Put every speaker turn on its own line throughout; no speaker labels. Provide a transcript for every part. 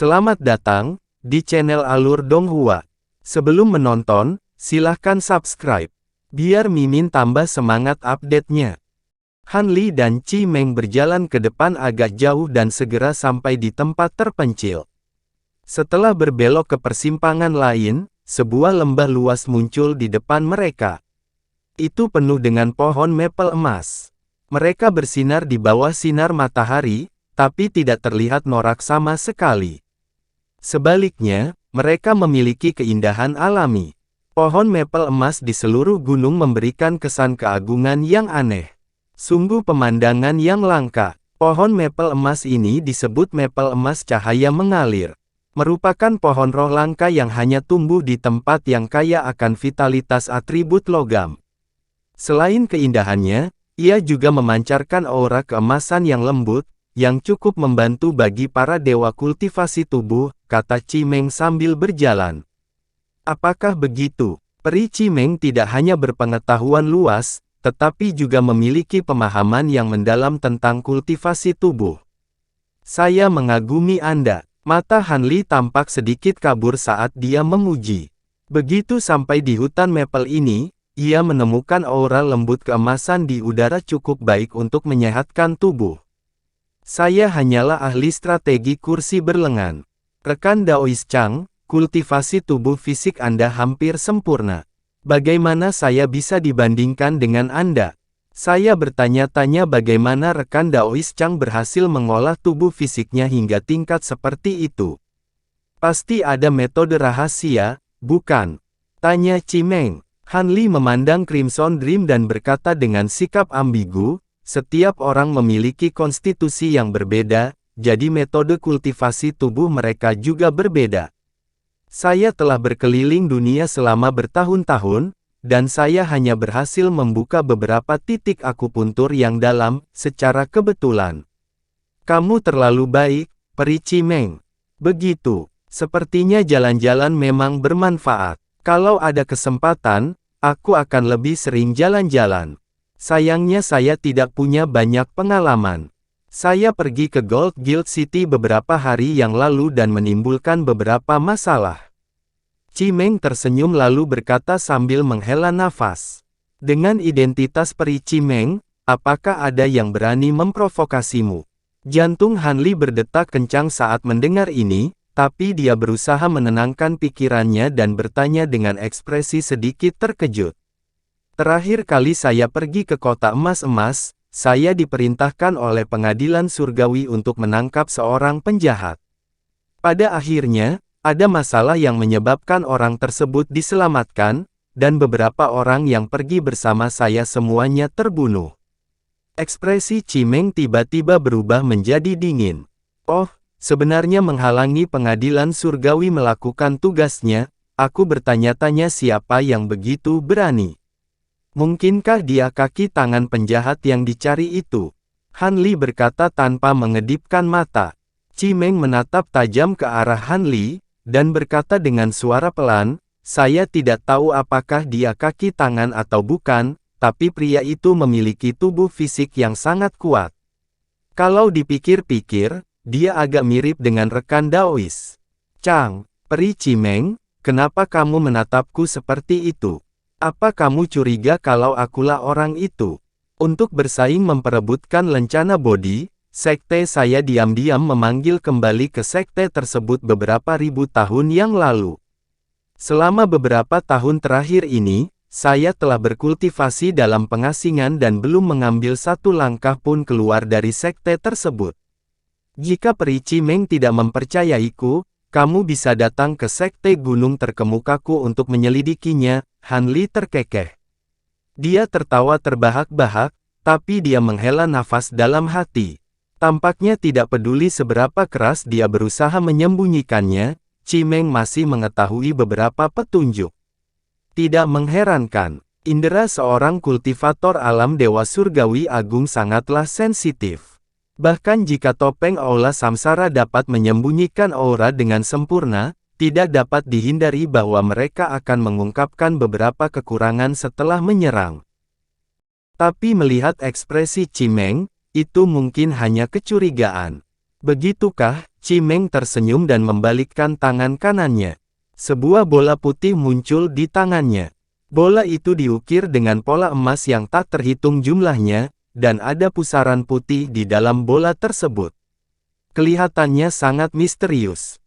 Selamat datang di channel Alur Donghua. Sebelum menonton, silahkan subscribe, biar Mimin tambah semangat update-nya. Han Li dan Chi Meng berjalan ke depan agak jauh dan segera sampai di tempat terpencil. Setelah berbelok ke persimpangan lain, sebuah lembah luas muncul di depan mereka. Itu penuh dengan pohon maple emas. Mereka bersinar di bawah sinar matahari, tapi tidak terlihat norak sama sekali. Sebaliknya, mereka memiliki keindahan alami. Pohon maple emas di seluruh gunung memberikan kesan keagungan yang aneh. Sungguh pemandangan yang langka. Pohon maple emas ini disebut maple emas cahaya mengalir. Merupakan pohon roh langka yang hanya tumbuh di tempat yang kaya akan vitalitas atribut logam. Selain keindahannya, ia juga memancarkan aura keemasan yang lembut, yang cukup membantu bagi para dewa kultivasi tubuh, kata Chi Meng sambil berjalan. Apakah begitu? Peri Chi Meng tidak hanya berpengetahuan luas, tetapi juga memiliki pemahaman yang mendalam tentang kultivasi tubuh. Saya mengagumi Anda. Mata Han Li tampak sedikit kabur saat dia memuji. Begitu sampai di hutan maple ini, ia menemukan aura lembut keemasan di udara cukup baik untuk menyehatkan tubuh. Saya hanyalah ahli strategi kursi berlengan. Rekan Daois Chang, kultivasi tubuh fisik Anda hampir sempurna. Bagaimana saya bisa dibandingkan dengan Anda? Saya bertanya-tanya bagaimana rekan Daois Chang berhasil mengolah tubuh fisiknya hingga tingkat seperti itu. Pasti ada metode rahasia, bukan? Tanya Chi Meng. Han Li memandang Crimson Dream dan berkata dengan sikap ambigu, setiap orang memiliki konstitusi yang berbeda, jadi metode kultivasi tubuh mereka juga berbeda. Saya telah berkeliling dunia selama bertahun-tahun, dan saya hanya berhasil membuka beberapa titik akupuntur yang dalam, secara kebetulan. Kamu terlalu baik, Peri Chi Meng. Begitu, sepertinya jalan-jalan memang bermanfaat. Kalau ada kesempatan, aku akan lebih sering jalan-jalan. Sayangnya saya tidak punya banyak pengalaman. Saya pergi ke Gold Guild City beberapa hari yang lalu dan menimbulkan beberapa masalah. Chi Meng tersenyum lalu berkata sambil menghela nafas. Dengan identitas Peri Chi Meng, apakah ada yang berani memprovokasimu? Jantung Han Li berdetak kencang saat mendengar ini, tapi dia berusaha menenangkan pikirannya dan bertanya dengan ekspresi sedikit terkejut. Terakhir kali saya pergi ke kota emas-emas, saya diperintahkan oleh pengadilan surgawi untuk menangkap seorang penjahat. Pada akhirnya, ada masalah yang menyebabkan orang tersebut diselamatkan, dan beberapa orang yang pergi bersama saya semuanya terbunuh. Ekspresi Chi Meng tiba-tiba berubah menjadi dingin. Oh, sebenarnya menghalangi pengadilan surgawi melakukan tugasnya, aku bertanya-tanya siapa yang begitu berani. Mungkinkah dia kaki tangan penjahat yang dicari itu? Han Li berkata tanpa mengedipkan mata. Chi Meng menatap tajam ke arah Han Li, dan berkata dengan suara pelan, saya tidak tahu apakah dia kaki tangan atau bukan, tapi pria itu memiliki tubuh fisik yang sangat kuat. Kalau dipikir-pikir, dia agak mirip dengan rekan Daois Chang. Peri Chi Meng, kenapa kamu menatapku seperti itu? Apa kamu curiga kalau akulah orang itu? Untuk bersaing memperebutkan lencana bodi, sekte saya diam-diam memanggil kembali ke sekte tersebut beberapa ribu tahun yang lalu. Selama beberapa tahun terakhir ini, saya telah berkultivasi dalam pengasingan dan belum mengambil satu langkah pun keluar dari sekte tersebut. Jika Peri Chi Meng tidak mempercayaiku, kamu bisa datang ke sekte gunung terkemukaku untuk menyelidikinya. Han Li terkekeh. Dia tertawa terbahak-bahak, tapi dia menghela nafas dalam hati. Tampaknya tidak peduli seberapa keras dia berusaha menyembunyikannya, Chi Meng masih mengetahui beberapa petunjuk. Tidak mengherankan, indera seorang kultivator alam dewa surgawi agung sangatlah sensitif. Bahkan jika topeng aula samsara dapat menyembunyikan aura dengan sempurna, tidak dapat dihindari bahwa mereka akan mengungkapkan beberapa kekurangan setelah menyerang. Tapi melihat ekspresi Chi Meng, itu mungkin hanya kecurigaan. Begitukah? Chimeng tersenyum dan membalikkan tangan kanannya. Sebuah bola putih muncul di tangannya. Bola itu diukir dengan pola emas yang tak terhitung jumlahnya, dan ada pusaran putih di dalam bola tersebut. Kelihatannya sangat misterius.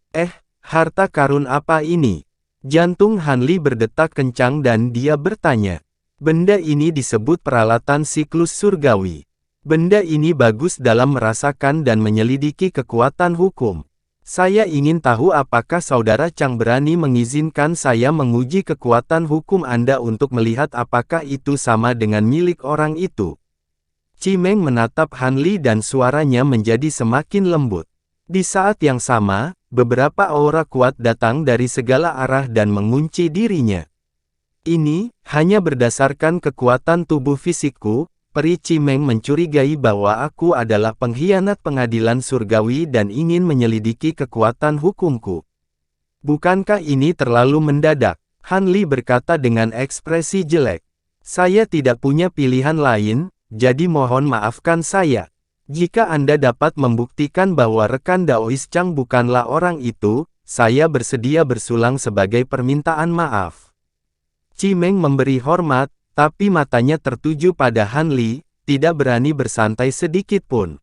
Harta karun apa ini? Jantung Hanli berdetak kencang dan dia bertanya. Benda ini disebut peralatan siklus surgawi. Benda ini bagus dalam merasakan dan menyelidiki kekuatan hukum. Saya ingin tahu apakah Saudara Chang berani mengizinkan saya menguji kekuatan hukum Anda untuk melihat apakah itu sama dengan milik orang itu. Chimeng menatap Hanli dan suaranya menjadi semakin lembut. Di saat yang sama, beberapa aura kuat datang dari segala arah dan mengunci dirinya. Ini hanya berdasarkan kekuatan tubuh fisikku. Peri Chimeng mencurigai bahwa aku adalah pengkhianat pengadilan surgawi dan ingin menyelidiki kekuatan hukumku. Bukankah ini terlalu mendadak? Hanli berkata dengan ekspresi jelek. Saya tidak punya pilihan lain, jadi mohon maafkan saya. Jika Anda dapat membuktikan bahwa rekan Daois Chang bukanlah orang itu, saya bersedia bersulang sebagai permintaan maaf. Chimeng memberi hormat, tapi matanya tertuju pada Hanli, tidak berani bersantai sedikit pun.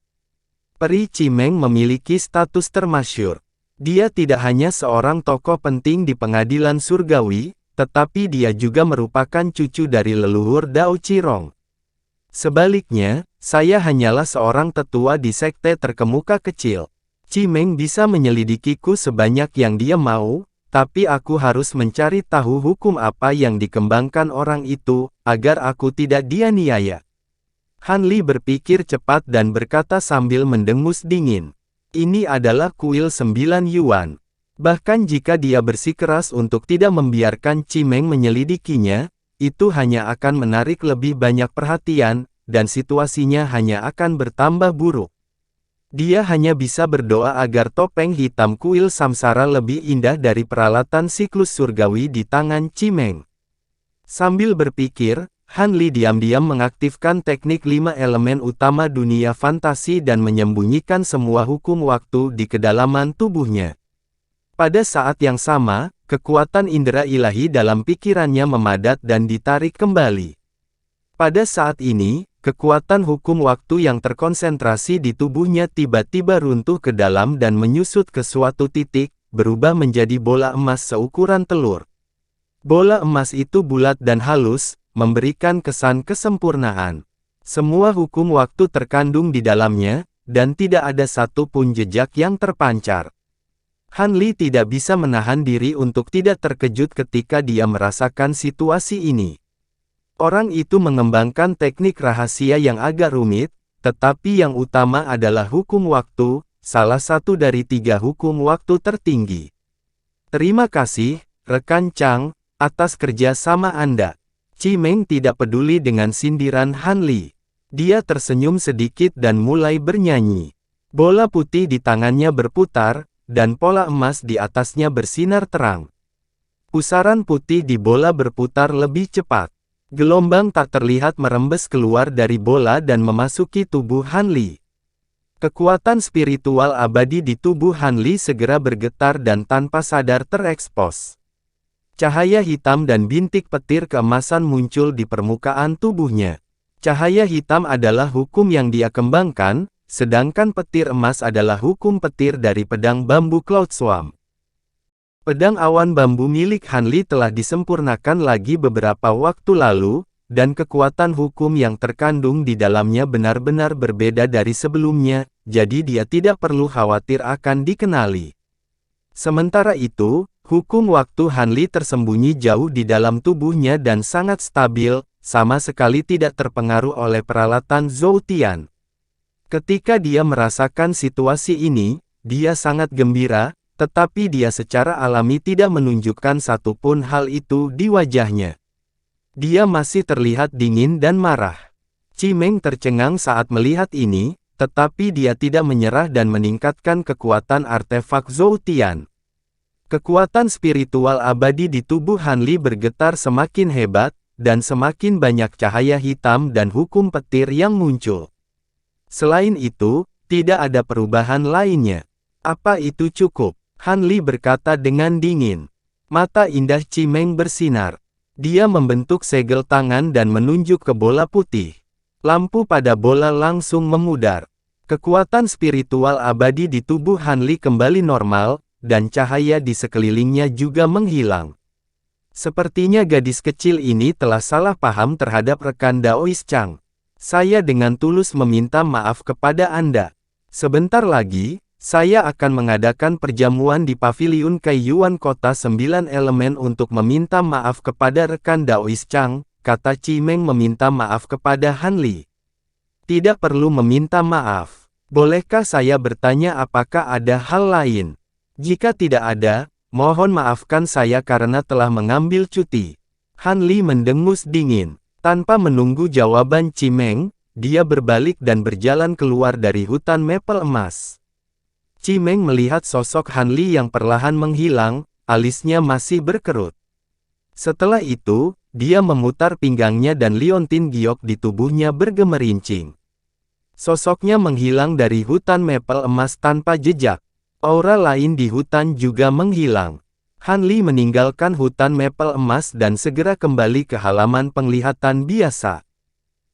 Peri Chimeng memiliki status termasyhur. Dia tidak hanya seorang tokoh penting di pengadilan surgawi, tetapi dia juga merupakan cucu dari leluhur Dao Qirong. Sebaliknya, saya hanyalah seorang tetua di sekte terkemuka kecil. Chimeng bisa menyelidikiku sebanyak yang dia mau, tapi aku harus mencari tahu hukum apa yang dikembangkan orang itu, agar aku tidak dianiaya. Hanli berpikir cepat dan berkata sambil mendengus dingin. Ini adalah kuil 9 yuan. Bahkan jika dia bersikeras untuk tidak membiarkan Chimeng menyelidikinya, itu hanya akan menarik lebih banyak perhatian, dan situasinya hanya akan bertambah buruk. Dia hanya bisa berdoa agar topeng hitam kuil samsara lebih indah dari peralatan siklus surgawi di tangan Chimeng. Sambil berpikir, Hanli diam-diam mengaktifkan teknik 5 elemen utama dunia fantasi dan menyembunyikan semua hukum waktu di kedalaman tubuhnya. Pada saat yang sama, kekuatan indera ilahi dalam pikirannya memadat dan ditarik kembali. Pada saat ini, kekuatan hukum waktu yang terkonsentrasi di tubuhnya tiba-tiba runtuh ke dalam dan menyusut ke suatu titik, berubah menjadi bola emas seukuran telur. Bola emas itu bulat dan halus, memberikan kesan kesempurnaan. Semua hukum waktu terkandung di dalamnya, dan tidak ada satu pun jejak yang terpancar. Hanli tidak bisa menahan diri untuk tidak terkejut ketika dia merasakan situasi ini. Orang itu mengembangkan teknik rahasia yang agak rumit, tetapi yang utama adalah hukum waktu, salah satu dari 3 hukum waktu tertinggi. Terima kasih, rekan Chang, atas kerja sama Anda. Chimeng tidak peduli dengan sindiran Hanli. Dia tersenyum sedikit dan mulai bernyanyi. Bola putih di tangannya berputar, dan pola emas di atasnya bersinar terang. Pusaran putih di bola berputar lebih cepat. Gelombang tak terlihat merembes keluar dari bola dan memasuki tubuh Hanli. Kekuatan spiritual abadi di tubuh Hanli segera bergetar dan tanpa sadar terekspos. Cahaya hitam dan bintik petir keemasan muncul di permukaan tubuhnya. Cahaya hitam adalah hukum yang dia kembangkan, sedangkan petir emas adalah hukum petir dari pedang bambu Cloud Swarm. Pedang awan bambu milik Hanli telah disempurnakan lagi beberapa waktu lalu, dan kekuatan hukum yang terkandung di dalamnya benar-benar berbeda dari sebelumnya, jadi dia tidak perlu khawatir akan dikenali. Sementara itu, hukum waktu Hanli tersembunyi jauh di dalam tubuhnya dan sangat stabil, sama sekali tidak terpengaruh oleh peralatan Zhou Tian. Ketika dia merasakan situasi ini, dia sangat gembira, tetapi dia secara alami tidak menunjukkan satupun hal itu di wajahnya. Dia masih terlihat dingin dan marah. Chimeng tercengang saat melihat ini, tetapi dia tidak menyerah dan meningkatkan kekuatan artefak Zhou Tian. Kekuatan spiritual abadi di tubuh Hanli bergetar semakin hebat, dan semakin banyak cahaya hitam dan hukum petir yang muncul. Selain itu, Tidak ada perubahan lainnya. Apa itu cukup? Han Li berkata dengan dingin. Mata indah Cimeng bersinar. Dia membentuk segel tangan dan menunjuk ke bola putih. Lampu pada bola langsung memudar. Kekuatan spiritual abadi di tubuh Han Li kembali normal, dan cahaya di sekelilingnya juga menghilang. Sepertinya gadis kecil ini telah salah paham terhadap rekan Daois Chang. Saya dengan tulus meminta maaf kepada Anda. Sebentar lagi, saya akan mengadakan perjamuan di Paviliun Kaiyuan Kota 9 Elemen untuk meminta maaf kepada rekan Daois Chang, kata Cimeng meminta maaf kepada Han Li. Tidak perlu meminta maaf. Bolehkah saya bertanya apakah ada hal lain? Jika tidak ada, mohon maafkan saya karena telah mengambil cuti. Han Li mendengus dingin. Tanpa menunggu jawaban Cimeng, dia berbalik dan berjalan keluar dari hutan mapel emas. Cimeng melihat sosok Han Li yang perlahan menghilang, alisnya masih berkerut. Setelah itu, dia memutar pinggangnya dan liontin giok di tubuhnya bergemerincing. Sosoknya menghilang dari hutan mapel emas tanpa jejak. Aura lain di hutan juga menghilang. Han Li meninggalkan hutan mapel emas dan segera kembali ke halaman penglihatan biasa.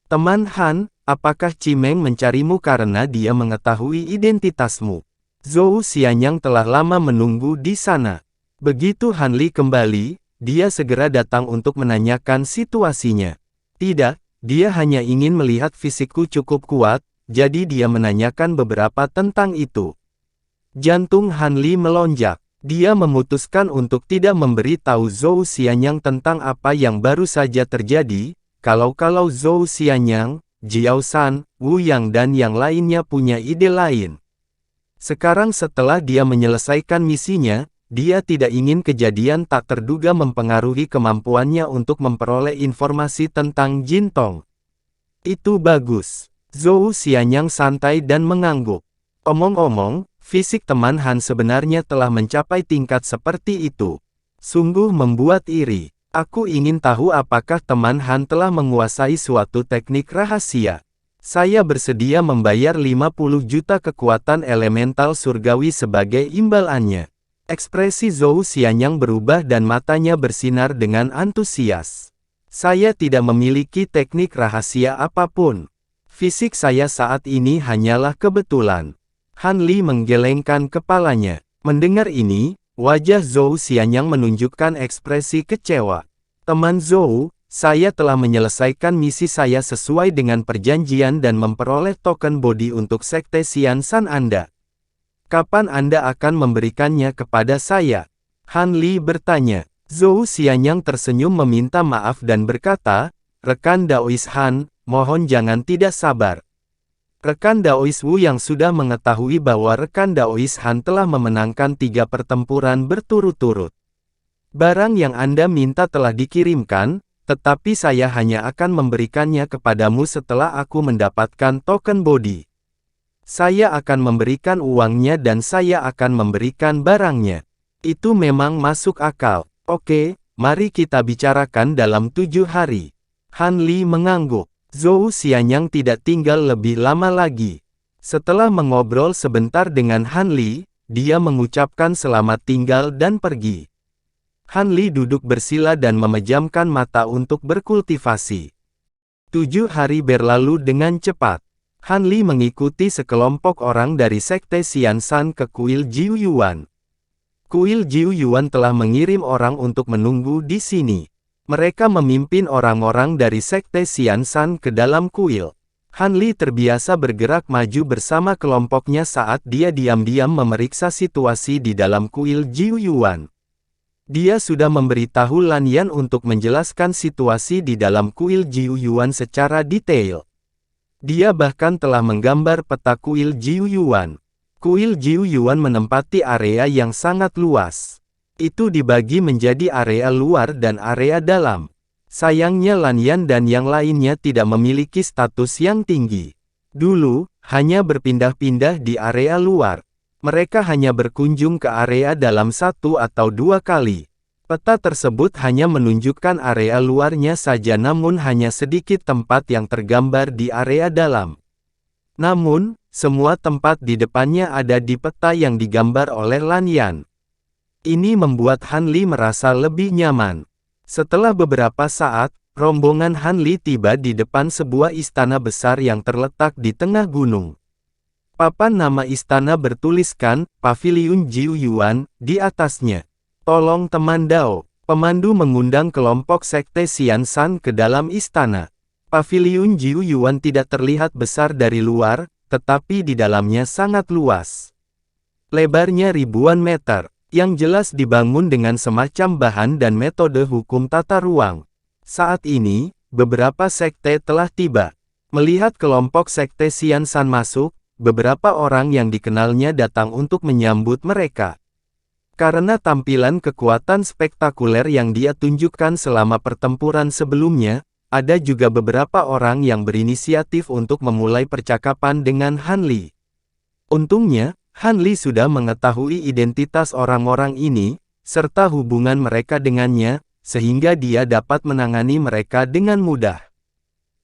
Teman Han, apakah Cimeng mencarimu karena dia mengetahui identitasmu? Zhou Xianyang telah lama menunggu di sana. Begitu Han Li kembali, dia segera datang untuk menanyakan situasinya. Tidak, dia hanya ingin melihat fisikku cukup kuat, jadi dia menanyakan beberapa tentang itu. Jantung Han Li melonjak. Dia memutuskan untuk tidak memberi tahu Zhou Xianyang tentang apa yang baru saja terjadi, kalau Zhou Xianyang, Jiao San, Wu Yang dan yang lainnya punya ide lain. Sekarang setelah dia menyelesaikan misinya, dia tidak ingin kejadian tak terduga mempengaruhi kemampuannya untuk memperoleh informasi tentang Jin Tong. Itu bagus. Zhou Xianyang santai dan mengangguk. Omong-omong, fisik teman Han sebenarnya telah mencapai tingkat seperti itu. Sungguh membuat iri. Aku ingin tahu apakah teman Han telah menguasai suatu teknik rahasia. Saya bersedia membayar 50 juta kekuatan elemental surgawi sebagai imbalannya. Ekspresi Zhou Xianyang berubah dan matanya bersinar dengan antusias. Saya tidak memiliki teknik rahasia apapun. Fisik saya saat ini hanyalah kebetulan. Han Li menggelengkan kepalanya. Mendengar ini, wajah Zhou Xianyang menunjukkan ekspresi kecewa. Teman Zhou, saya telah menyelesaikan misi saya sesuai dengan perjanjian dan memperoleh token body untuk Sekte Xian San Anda. Kapan Anda akan memberikannya kepada saya? Han Li bertanya. Zhou Xianyang tersenyum meminta maaf dan berkata, rekan Daois Han, mohon jangan tidak sabar. Rekan Daois Wu yang sudah mengetahui bahwa rekan Daois Han telah memenangkan 3 pertempuran berturut-turut. Barang yang Anda minta telah dikirimkan, tetapi saya hanya akan memberikannya kepadamu setelah aku mendapatkan token body. Saya akan memberikan uangnya dan saya akan memberikan barangnya. Itu memang masuk akal. Oke, mari kita bicarakan dalam 7 hari. Han Li mengangguk. Zhou Xianyang tidak tinggal lebih lama lagi. Setelah mengobrol sebentar dengan Han Li, dia mengucapkan selamat tinggal dan pergi. Han Li duduk bersila dan memejamkan mata untuk berkultivasi. 7 hari berlalu dengan cepat. Han Li mengikuti sekelompok orang dari Sekte Xian San ke kuil Jiu Yuan. Kuil Jiu Yuan telah mengirim orang untuk menunggu di sini. Mereka memimpin orang-orang dari Sekte Xian San ke dalam kuil. Han Li terbiasa bergerak maju bersama kelompoknya saat dia diam-diam memeriksa situasi di dalam kuil Jiu Yuan. Dia sudah memberitahu Lan Yan untuk menjelaskan situasi di dalam kuil Jiu Yuan secara detail. Dia bahkan telah menggambar peta kuil Jiu Yuan. Kuil Jiu Yuan menempati area yang sangat luas. Itu dibagi menjadi area luar dan area dalam. Sayangnya Lan Yan dan yang lainnya tidak memiliki status yang tinggi. Dulu, hanya berpindah-pindah di area luar. Mereka hanya berkunjung ke area dalam 1 atau 2 kali. Peta tersebut hanya menunjukkan area luarnya saja namun hanya sedikit tempat yang tergambar di area dalam. Namun, semua tempat di depannya ada di peta yang digambar oleh Lan Yan. Ini membuat Han Li merasa lebih nyaman. Setelah beberapa saat, rombongan Han Li tiba di depan sebuah istana besar yang terletak di tengah gunung. Papan nama istana bertuliskan, Paviliun Jiu Yuan, di atasnya. Tolong teman Dao. Pemandu mengundang kelompok sekte Xian Shan ke dalam istana. Paviliun Jiu Yuan tidak terlihat besar dari luar, tetapi di dalamnya sangat luas. Lebarnya ribuan meter, yang jelas dibangun dengan semacam bahan dan metode hukum tata ruang. Saat ini, beberapa sekte telah tiba. Melihat kelompok sekte Xian Shan masuk, beberapa orang yang dikenalnya datang untuk menyambut mereka. Karena tampilan kekuatan spektakuler yang dia tunjukkan selama pertempuran sebelumnya, ada juga beberapa orang yang berinisiatif untuk memulai percakapan dengan Han Li. Untungnya, Han Li sudah mengetahui identitas orang-orang ini, serta hubungan mereka dengannya, sehingga dia dapat menangani mereka dengan mudah.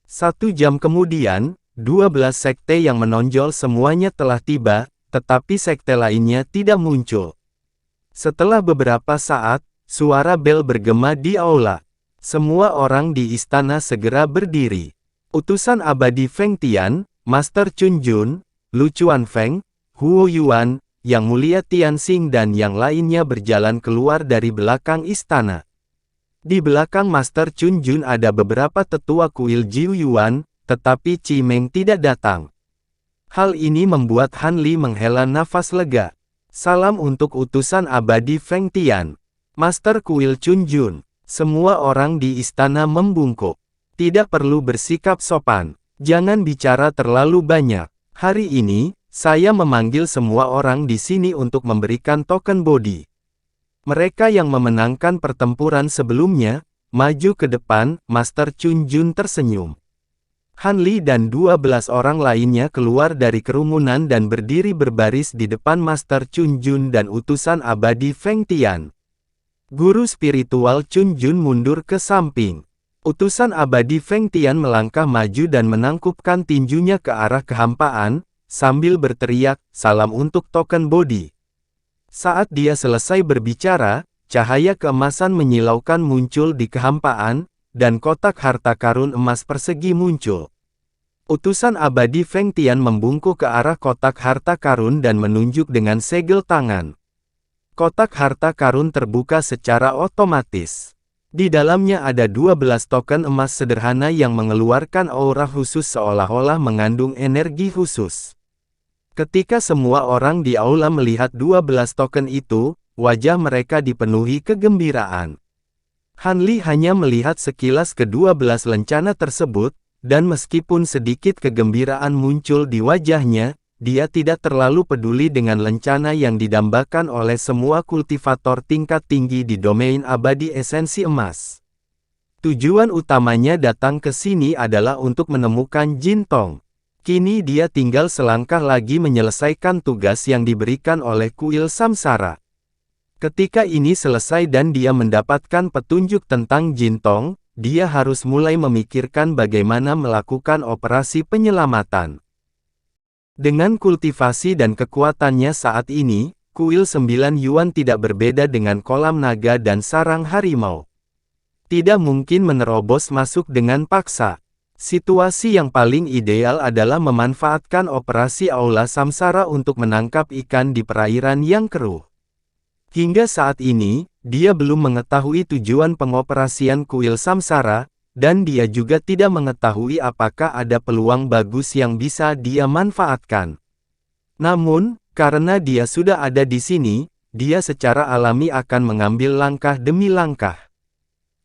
1 jam kemudian, 12 sekte yang menonjol semuanya telah tiba, tetapi sekte lainnya tidak muncul. Setelah beberapa saat, suara bel bergema di aula. Semua orang di istana segera berdiri. Utusan abadi Feng Tian, Master Chun Jun, Lu Chuanfeng, Huo Yuan, Yang Mulia Tianxing dan yang lainnya berjalan keluar dari belakang istana. Di belakang Master Chun Jun ada beberapa tetua kuil Jiu Yuan, tetapi Qi Meng tidak datang. Hal ini membuat Han Li menghela nafas lega. Salam untuk utusan abadi Feng Tian. Master kuil Chun Jun. Semua orang di istana membungkuk. Tidak perlu bersikap sopan. Jangan bicara terlalu banyak. Hari ini, saya memanggil semua orang di sini untuk memberikan token body. Mereka yang memenangkan pertempuran sebelumnya, maju ke depan. Master Chun Jun tersenyum. Han Li dan 12 orang lainnya keluar dari kerumunan dan berdiri berbaris di depan Master Chun Jun dan utusan abadi Feng Tian. Guru spiritual Chun Jun mundur ke samping. Utusan abadi Feng Tian melangkah maju dan menangkupkan tinjunya ke arah kehampaan, sambil berteriak, salam untuk token body. Saat dia selesai berbicara, cahaya keemasan menyilaukan muncul di kehampaan, dan kotak harta karun emas persegi muncul. Utusan abadi Feng Tian membungkuk ke arah kotak harta karun dan menunjuk dengan segel tangan. Kotak harta karun terbuka secara otomatis. Di dalamnya ada 12 token emas sederhana yang mengeluarkan aura khusus seolah-olah mengandung energi khusus. Ketika semua orang di aula melihat 12 token itu, wajah mereka dipenuhi kegembiraan. Han Li hanya melihat sekilas ke-12 lencana tersebut, dan meskipun sedikit kegembiraan muncul di wajahnya, dia tidak terlalu peduli dengan lencana yang didambakan oleh semua kultivator tingkat tinggi di domain abadi esensi emas. Tujuan utamanya datang ke sini adalah untuk menemukan Jin Tong. Kini dia tinggal selangkah lagi menyelesaikan tugas yang diberikan oleh kuil Samsara. Ketika ini selesai dan dia mendapatkan petunjuk tentang Jin Tong, dia harus mulai memikirkan bagaimana melakukan operasi penyelamatan. Dengan kultivasi dan kekuatannya saat ini, kuil 9 Yuan tidak berbeda dengan kolam naga dan sarang harimau. Tidak mungkin menerobos masuk dengan paksa. Situasi yang paling ideal adalah memanfaatkan operasi Aula Samsara untuk menangkap ikan di perairan yang keruh. Hingga saat ini, dia belum mengetahui tujuan pengoperasian kuil Samsara, dan dia juga tidak mengetahui apakah ada peluang bagus yang bisa dia manfaatkan. Namun, karena dia sudah ada di sini, dia secara alami akan mengambil langkah demi langkah.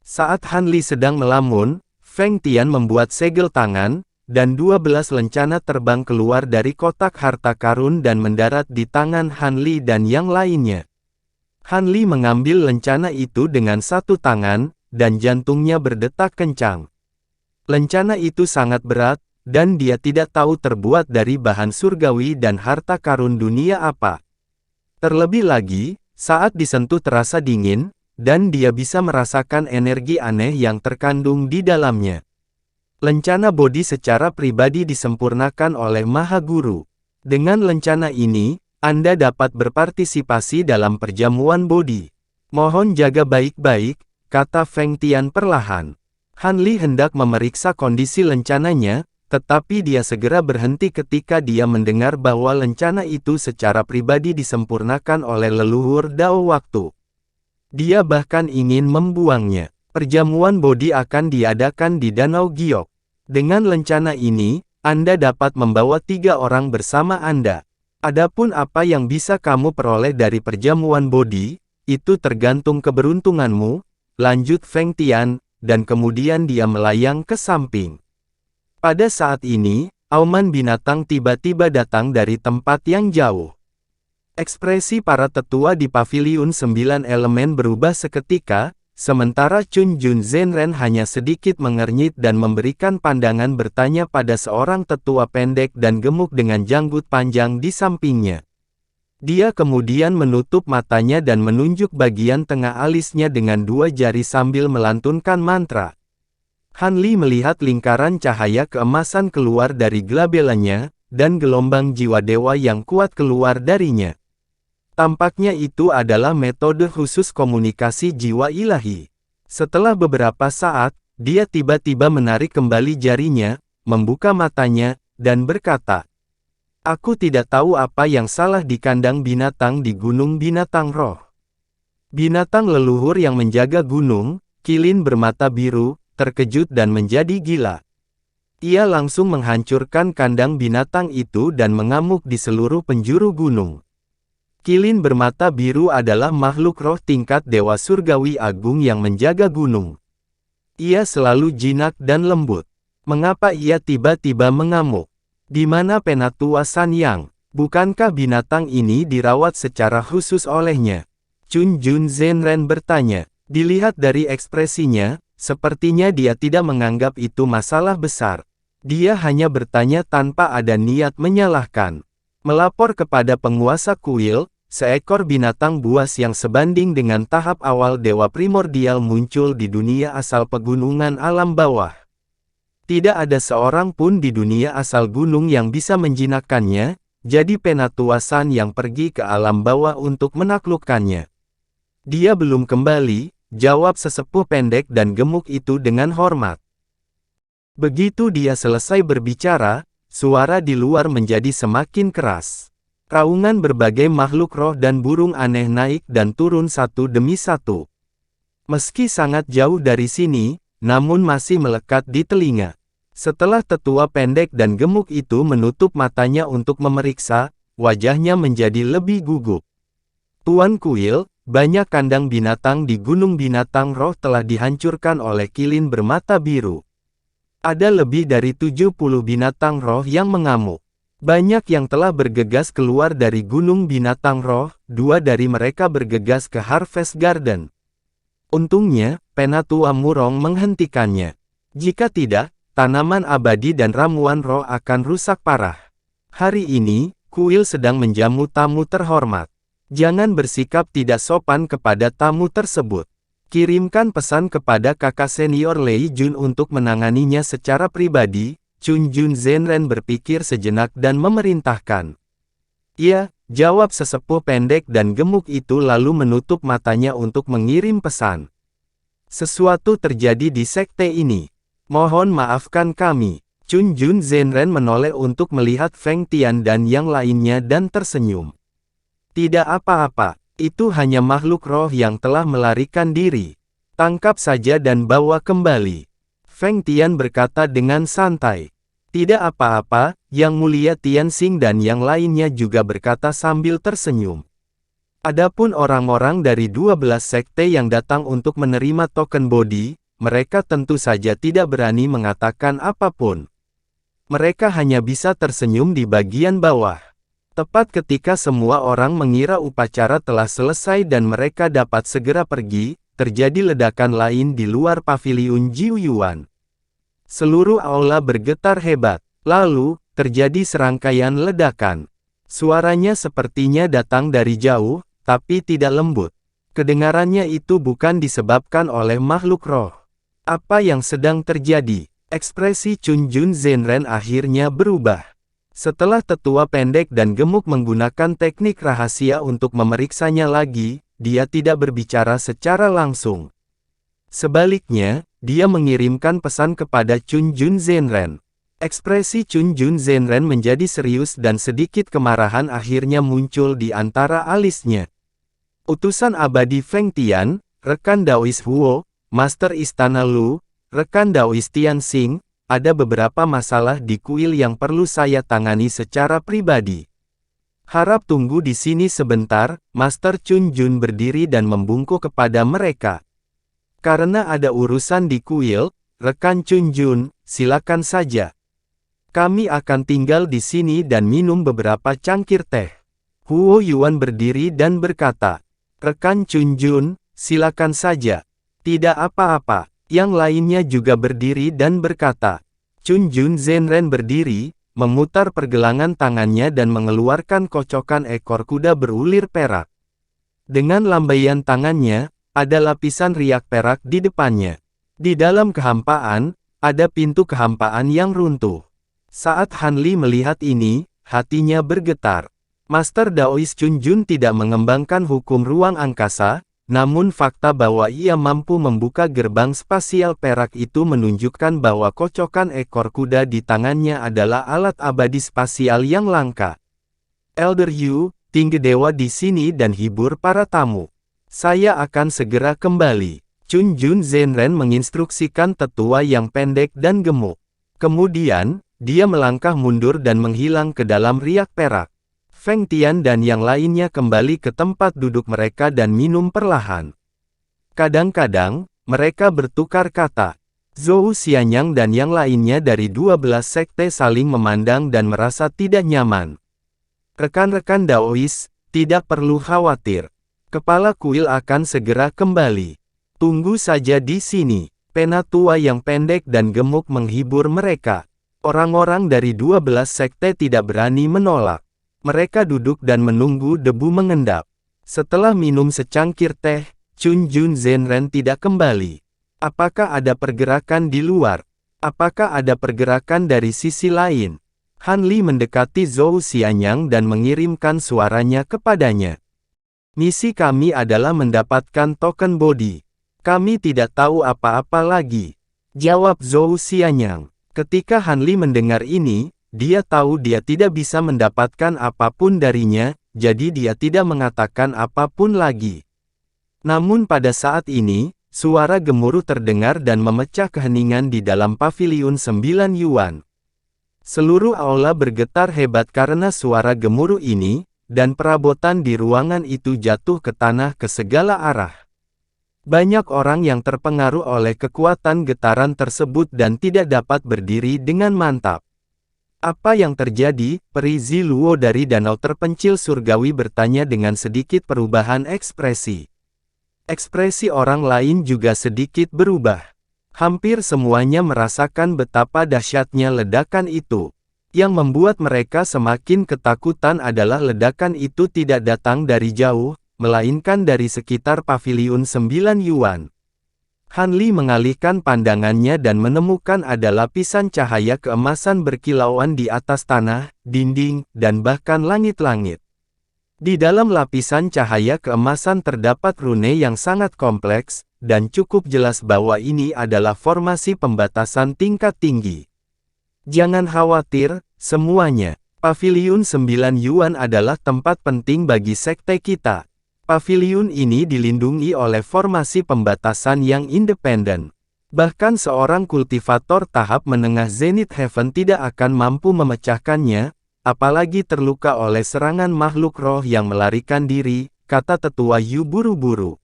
Saat Han Li sedang melamun, Feng Tian membuat segel tangan, dan 12 lencana terbang keluar dari kotak harta karun dan mendarat di tangan Han Li dan yang lainnya. Han Li mengambil lencana itu dengan satu tangan, dan jantungnya berdetak kencang. Lencana itu sangat berat, dan dia tidak tahu terbuat dari bahan surgawi dan harta karun dunia apa. Terlebih lagi, saat disentuh terasa dingin, dan dia bisa merasakan energi aneh yang terkandung di dalamnya. Lencana bodi secara pribadi disempurnakan oleh Maha Guru. Dengan lencana ini, Anda dapat berpartisipasi dalam perjamuan bodi. Mohon jaga baik-baik, kata Feng Tian perlahan. Han Li hendak memeriksa kondisi lencananya, tetapi dia segera berhenti ketika dia mendengar bahwa lencana itu secara pribadi disempurnakan oleh leluhur Dao Waktu. Dia bahkan ingin membuangnya. Perjamuan bodi akan diadakan di Danau Giok. Dengan lencana ini, Anda dapat membawa 3 orang bersama Anda. Adapun apa yang bisa kamu peroleh dari perjamuan bodi, itu tergantung keberuntunganmu, lanjut Feng Tian, dan kemudian dia melayang ke samping. Pada saat ini, auman binatang tiba-tiba datang dari tempat yang jauh. Ekspresi para tetua di paviliun 9 elemen berubah seketika, sementara Chun Jun Zhenren hanya sedikit mengernyit dan memberikan pandangan bertanya pada seorang tetua pendek dan gemuk dengan janggut panjang di sampingnya. Dia kemudian menutup matanya dan menunjuk bagian tengah alisnya dengan 2 jari sambil melantunkan mantra. Han Li melihat lingkaran cahaya keemasan keluar dari glabelanya, dan gelombang jiwa dewa yang kuat keluar darinya. Tampaknya itu adalah metode khusus komunikasi jiwa ilahi. Setelah beberapa saat, dia tiba-tiba menarik kembali jarinya, membuka matanya, dan berkata, "Aku tidak tahu apa yang salah di kandang binatang di Gunung Binatang Roh." Binatang leluhur yang menjaga gunung, Qilin bermata biru, terkejut dan menjadi gila. Ia langsung menghancurkan kandang binatang itu dan mengamuk di seluruh penjuru gunung. Qilin bermata biru adalah makhluk roh tingkat Dewa Surgawi Agung yang menjaga gunung. Ia selalu jinak dan lembut. Mengapa ia tiba-tiba mengamuk? Di mana Penatua Sanyang? Bukankah binatang ini dirawat secara khusus olehnya? Chun Jun Zhenren bertanya. Dilihat dari ekspresinya, sepertinya dia tidak menganggap itu masalah besar. Dia hanya bertanya tanpa ada niat menyalahkan. Melapor kepada penguasa kuil, seekor binatang buas yang sebanding dengan tahap awal dewa primordial muncul di dunia asal pegunungan alam bawah. Tidak ada seorang pun di dunia asal gunung yang bisa menjinakkannya, jadi Penatua San yang pergi ke alam bawah untuk menaklukkannya. Dia belum kembali, jawab sesepuh pendek dan gemuk itu dengan hormat. Begitu dia selesai berbicara, suara di luar menjadi semakin keras. Raungan berbagai makhluk roh dan burung aneh naik dan turun satu demi satu. Meski sangat jauh dari sini, namun masih melekat di telinga. Setelah tetua pendek dan gemuk itu menutup matanya untuk memeriksa, wajahnya menjadi lebih gugup. Tuan Kuil, banyak kandang binatang di Gunung Binatang Roh telah dihancurkan oleh Qilin bermata biru. Ada lebih dari 70 binatang roh yang mengamuk. Banyak yang telah bergegas keluar dari Gunung Binatang Roh, 2 dari mereka bergegas ke Harvest Garden. Untungnya, Penatua Murong menghentikannya. Jika tidak, tanaman abadi dan ramuan roh akan rusak parah. Hari ini, kuil sedang menjamu tamu terhormat. Jangan bersikap tidak sopan kepada tamu tersebut. Kirimkan pesan kepada kakak senior Lei Jun untuk menanganinya secara pribadi. Chun Jun Zhenren berpikir sejenak dan memerintahkan. "Iya," jawab sesepuh pendek dan gemuk itu lalu menutup matanya untuk mengirim pesan. "Sesuatu terjadi di sekte ini. Mohon maafkan kami." Chun Jun Zhenren menoleh untuk melihat Feng Tian dan yang lainnya dan tersenyum. "Tidak apa-apa, itu hanya makhluk roh yang telah melarikan diri. Tangkap saja dan bawa kembali." Feng Tian berkata dengan santai. "Tidak apa-apa," Yang Mulia Tianxing dan yang lainnya juga berkata sambil tersenyum. Adapun orang-orang dari 12 sekte yang datang untuk menerima token bodi, mereka tentu saja tidak berani mengatakan apapun. Mereka hanya bisa tersenyum di bagian bawah. Tepat ketika semua orang mengira upacara telah selesai dan mereka dapat segera pergi, terjadi ledakan lain di luar paviliun Jiuyuan. Seluruh aula bergetar hebat. Lalu, terjadi serangkaian ledakan. Suaranya sepertinya datang dari jauh, tapi tidak lembut. Kedengarannya itu bukan disebabkan oleh makhluk roh. Apa yang sedang terjadi? Ekspresi Chun Jun Zhenren akhirnya berubah. Setelah tetua pendek dan gemuk menggunakan teknik rahasia untuk memeriksanya lagi, dia tidak berbicara secara langsung. Sebaliknya, dia mengirimkan pesan kepada Chun Jun Zhenren. Ekspresi Chun Jun Zhenren menjadi serius dan sedikit kemarahan akhirnya muncul di antara alisnya. Utusan abadi Feng Tian, rekan Daois Huo, Master Istana Lu, rekan Daois Tian Xing, ada beberapa masalah di kuil yang perlu saya tangani secara pribadi. Harap tunggu di sini sebentar. Master Chun Jun berdiri dan membungkuk kepada mereka. Karena ada urusan di kuil, rekan Chun Jun, silakan saja. Kami akan tinggal di sini dan minum beberapa cangkir teh. Huo Yuan berdiri dan berkata, rekan Chun Jun, silakan saja. Tidak apa-apa. Yang lainnya juga berdiri dan berkata. Chun Jun Zhenren berdiri, memutar pergelangan tangannya dan mengeluarkan kocokan ekor kuda berulir perak. Dengan lambaian tangannya, ada lapisan riak perak di depannya. Di dalam kehampaan, ada pintu kehampaan yang runtuh. Saat Han Li melihat ini, hatinya bergetar. Master Daois Chun Jun tidak mengembangkan hukum ruang angkasa, namun fakta bahwa ia mampu membuka gerbang spasial perak itu menunjukkan bahwa kocokan ekor kuda di tangannya adalah alat abadi spasial yang langka. Elder Yu, tinggi dewa di sini dan hibur para tamu. Saya akan segera kembali. Chun Jun Zhenren menginstruksikan tetua yang pendek dan gemuk. Kemudian, dia melangkah mundur dan menghilang ke dalam riak perak. Feng Tian dan yang lainnya kembali ke tempat duduk mereka dan minum perlahan. Kadang-kadang, mereka bertukar kata. Zhou Xianyang dan yang lainnya dari 12 sekte saling memandang dan merasa tidak nyaman. Rekan-rekan Daois, tidak perlu khawatir. Kepala kuil akan segera kembali. Tunggu saja di sini. Penatua yang pendek dan gemuk menghibur mereka. Orang-orang dari 12 sekte tidak berani menolak. Mereka duduk dan menunggu debu mengendap. Setelah minum secangkir teh, Chun Jun Zhenren tidak kembali. Apakah ada pergerakan di luar? Apakah ada pergerakan dari sisi lain? Han Li mendekati Zhou Xianyang dan mengirimkan suaranya kepadanya. Misi kami adalah mendapatkan token body. Kami tidak tahu apa-apa lagi. Jawab Zhou Xianyang. Ketika Han Li mendengar ini, dia tahu dia tidak bisa mendapatkan apapun darinya, jadi dia tidak mengatakan apapun lagi. Namun pada saat ini, suara gemuruh terdengar dan memecah keheningan di dalam paviliun 9 Yuan. Seluruh aula bergetar hebat karena suara gemuruh ini, dan perabotan di ruangan itu jatuh ke tanah ke segala arah. Banyak orang yang terpengaruh oleh kekuatan getaran tersebut dan tidak dapat berdiri dengan mantap. Apa yang terjadi? Peri Ziluo dari danau terpencil surgawi bertanya dengan sedikit perubahan ekspresi. Ekspresi orang lain juga sedikit berubah. Hampir semuanya merasakan betapa dahsyatnya ledakan itu. Yang membuat mereka semakin ketakutan adalah ledakan itu tidak datang dari jauh, melainkan dari sekitar paviliun 9 Yuan. Han Li mengalihkan pandangannya dan menemukan ada lapisan cahaya keemasan berkilauan di atas tanah, dinding, dan bahkan langit-langit. Di dalam lapisan cahaya keemasan terdapat rune yang sangat kompleks, dan cukup jelas bahwa ini adalah formasi pembatasan tingkat tinggi. Jangan khawatir, semuanya. Paviliun 9 Yuan adalah tempat penting bagi sekte kita. Paviliun ini dilindungi oleh formasi pembatasan yang independen. Bahkan seorang kultivator tahap menengah Zenith Heaven tidak akan mampu memecahkannya, apalagi terluka oleh serangan makhluk roh yang melarikan diri, kata tetua Yu buru-buru.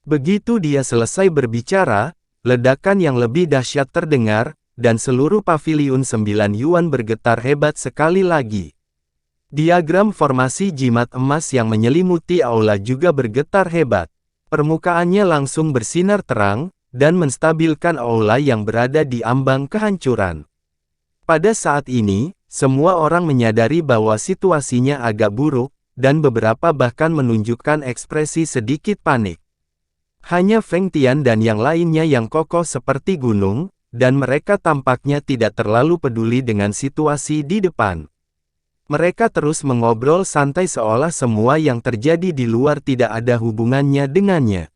Begitu dia selesai berbicara, ledakan yang lebih dahsyat terdengar, dan seluruh paviliun 9 Yuan bergetar hebat sekali lagi. Diagram formasi jimat emas yang menyelimuti aula juga bergetar hebat. Permukaannya langsung bersinar terang, dan menstabilkan aula yang berada di ambang kehancuran. Pada saat ini, semua orang menyadari bahwa situasinya agak buruk, dan beberapa bahkan menunjukkan ekspresi sedikit panik. Hanya Feng Tian dan yang lainnya yang kokoh seperti gunung, dan mereka tampaknya tidak terlalu peduli dengan situasi di depan. Mereka terus mengobrol santai seolah semua yang terjadi di luar tidak ada hubungannya dengannya.